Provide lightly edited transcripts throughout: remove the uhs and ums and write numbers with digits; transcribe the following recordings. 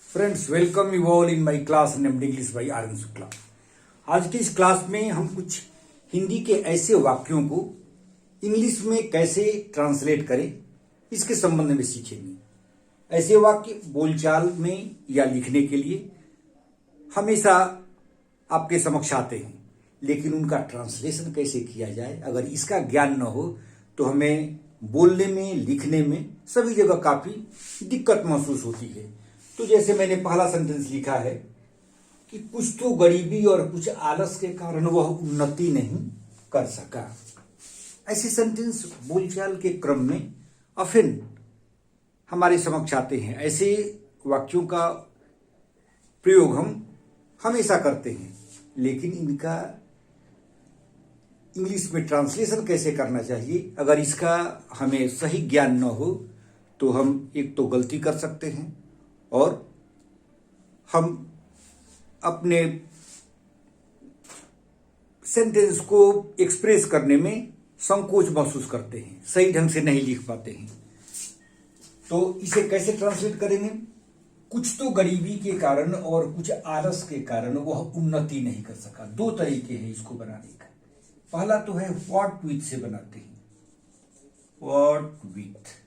Friends, welcome you all in my class named English by R N Shukla. आज की इस class में हम कुछ हिंदी के ऐसे वाक्यों को इंग्लिश में कैसे ट्रांसलेट करें, इसके संबंध में सीखेंगे। ऐसे वाक्य बोलचाल में या लिखने के लिए हमेशा आपके समक्ष आते हैं, लेकिन उनका ट्रांसलेशन कैसे किया जाए, अगर इसका ज्ञान न हो तो हमें बोलने में, लिखने में सभी जगह काफी दिक्कत महसूस होती है। तो जैसे मैंने पहला सेंटेंस लिखा है कि कुछ तो गरीबी और कुछ आलस के कारण वह उन्नति नहीं कर सका। ऐसे सेंटेंस बोलचाल के क्रम में ऑफन हमारे समक्ष आते हैं। ऐसे वाक्यों का प्रयोग हम हमेशा करते हैं, लेकिन इनका इंग्लिश में ट्रांसलेशन कैसे करना चाहिए, अगर इसका हमें सही ज्ञान न हो तो हम एक तो गलती कर सकते हैं और हम अपने सेंटेंस को एक्सप्रेस करने में संकोच महसूस करते हैं, सही ढंग से नहीं लिख पाते हैं। तो इसे कैसे ट्रांसलेट करेंगे? कुछ तो गरीबी के कारण और कुछ आलस के कारण वह उन्नति नहीं कर सका। दो तरीके हैं इसको बनाने का। पहला तो है व्हाट विथ से बनाते हैं। व्हाट विथ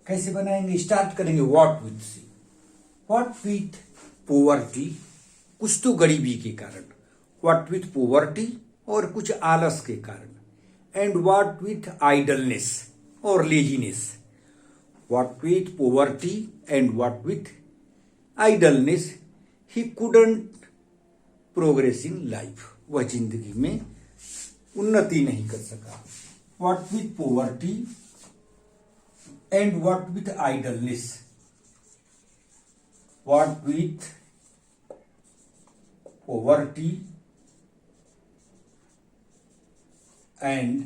कैसे बनाएंगे? स्टार्ट करेंगे व्हाट विथ से। व्हाट विथ पोवर्टी, कुछ तो गरीबी के कारण। व्हाट विथ पोवर्टी और कुछ आलस के कारण। एंड व्हाट विथ आइडलनेस और laziness. What with poverty and what with idleness he couldn't progress in life, वह जिंदगी में उन्नति नहीं कर सका। What with poverty and what with idleness. What with poverty and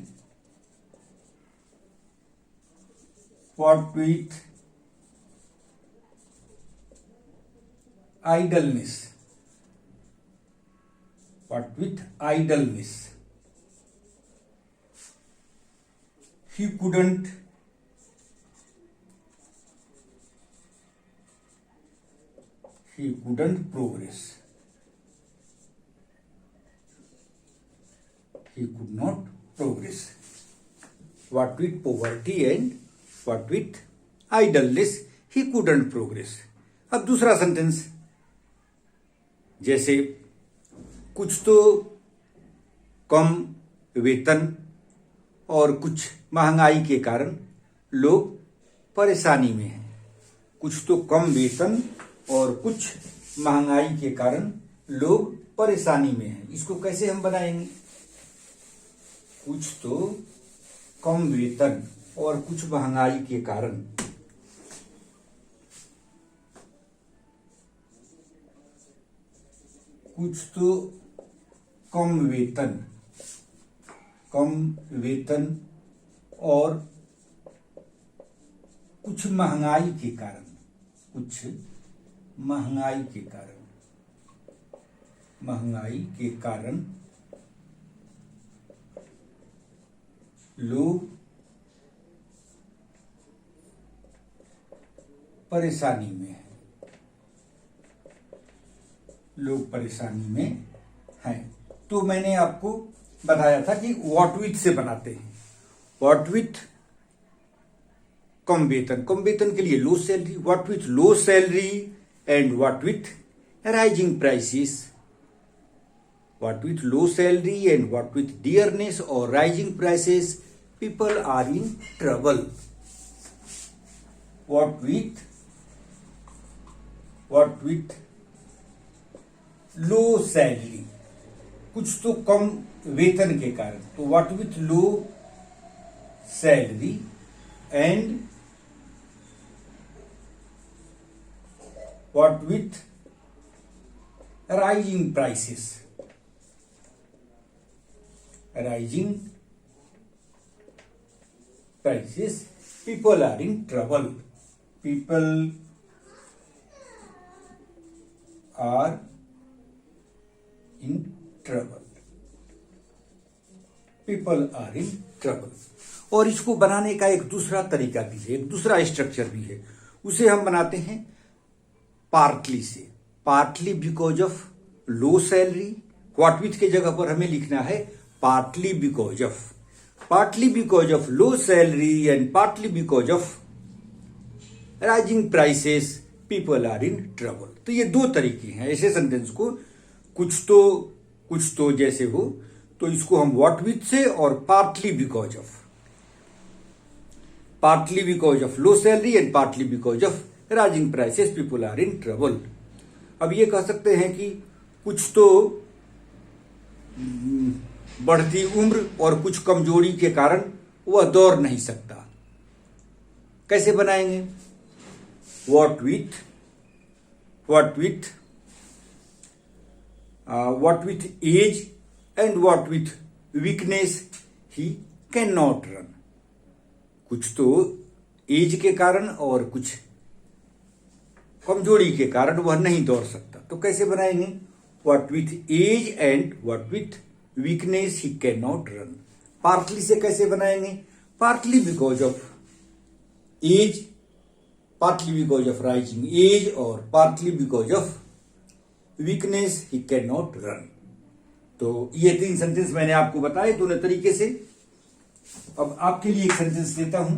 what with idleness. What with idleness he couldn't progress. He could not progress. What with poverty and what with idleness he couldn't progress. अब दूसरा sentence, जैसे कुछ तो कम वेतन और कुछ महंगाई के कारण लोग परेशानी में हैं। कुछ तो कम वेतन और कुछ महंगाई के कारण लोग परेशानी में हैं। इसको कैसे हम बनाएंगे? कुछ तो कम वेतन और कुछ महंगाई के कारण कुछ तो कम वेतन और कुछ महंगाई के कारण लोग परेशानी में हैं। तो मैंने आपको बताया था कि व्हाट विथ से बनाते हैं। व्हाट विथ कम वेतन के लिए low salary. What with low salary and what with rising prices. What with low salary and what with dearness और rising prices people are in trouble. What with low salary, कुछ तो कम वेतन के कारण, तो what with low salary and what with rising prices people are in trouble. People are in trouble. और इसको बनाने का एक दूसरा तरीका भी है, एक दूसरा स्ट्रक्चर भी है। उसे हम बनाते हैं पार्टली से। Partly because of low salary, what with के जगह पर हमें लिखना है partly because of low salary and partly because of rising prices people are in trouble. तो ये दो तरीके हैं ऐसे सेंटेंस को, कुछ तो जैसे हो तो इसको हम व्हाट विथ से और partly because of low salary and partly because of rising prices people are in trouble. अब ये कह सकते हैं कि कुछ तो बढ़ती उम्र और कुछ कमजोरी के कारण वह दौड़ नहीं सकता। कैसे बनाएंगे? What with age and what with weakness he can not run. कुछ तो एज के कारण और कुछ कमजोरी के कारण वह नहीं दौड़ सकता। तो कैसे बनाएंगे? What with age and what with weakness he can not run. Partly से कैसे बनाएंगे? Partly because of age, partly because of rising age और partly because of weakness he can not run. तो ये 3 सेंटेंस मैंने आपको बताए दोनों तरीके से। अब आपके लिए एक सेंटेंस देता हूं।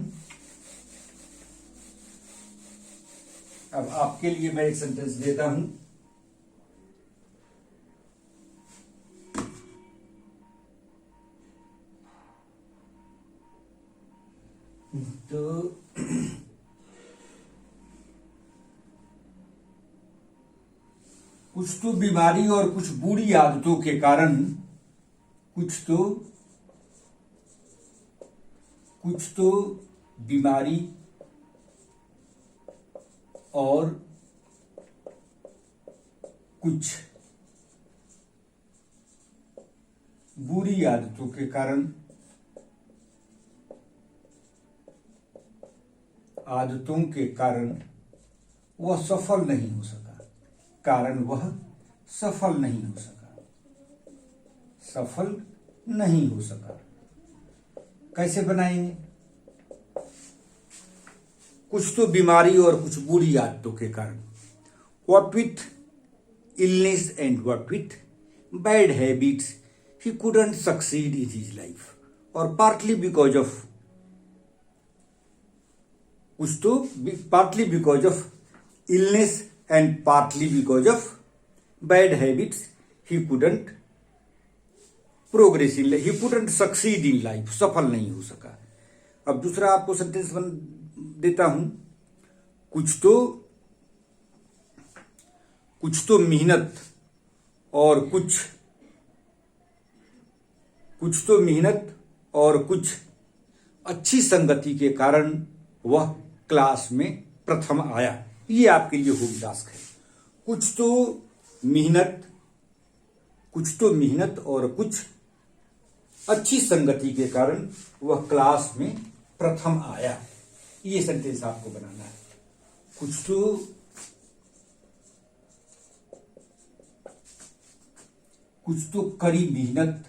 अब आपके लिए मैं एक सेंटेंस देता हूं। तो कुछ तो बीमारी और कुछ बुरी आदतों के कारण कुछ तो बीमारी और कुछ बुरी आदतों के कारण वह सफल नहीं हो सका। सफल नहीं हो सका। कैसे बनाएंगे? कुछ तो बीमारी और कुछ बुरी आदतों के कारण, what with illness and what with bad habits he couldn't succeed in his life. और partly because of illness and partly because of bad habits he couldn't progress in life, he couldn't succeed in life, सफल नहीं हो सका। अब दूसरा आपको sentence देता हूं। कुछ तो मेहनत और कुछ अच्छी संगति के कारण वह क्लास में प्रथम आया। ये आपके लिए होम टास्क है। कुछ तो मेहनत और कुछ अच्छी संगति के कारण वह क्लास में प्रथम आया। ये सेंटेंस आपको बनाना है। कुछ तो कड़ी मेहनत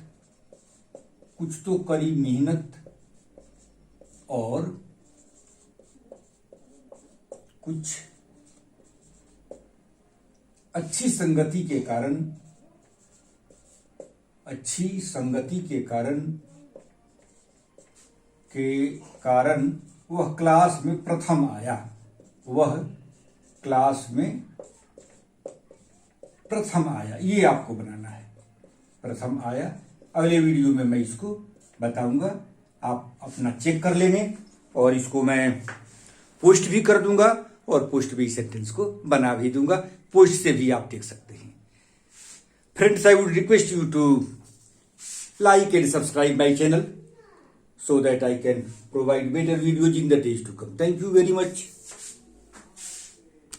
और कुछ अच्छी संगति के कारण वह क्लास में प्रथम आया। ये आपको बनाना है, प्रथम आया। अगले वीडियो में मैं इसको बताऊंगा, आप अपना चेक कर लेंगे और इसको मैं पोस्ट भी कर दूंगा और पोस्ट भी सेंटेंस को बना भी दूंगा। पोस्ट से भी आप देख सकते हैं। Friends, I would request you to like and subscribe my channel so that I can provide better videos in the days to come. Thank you very much.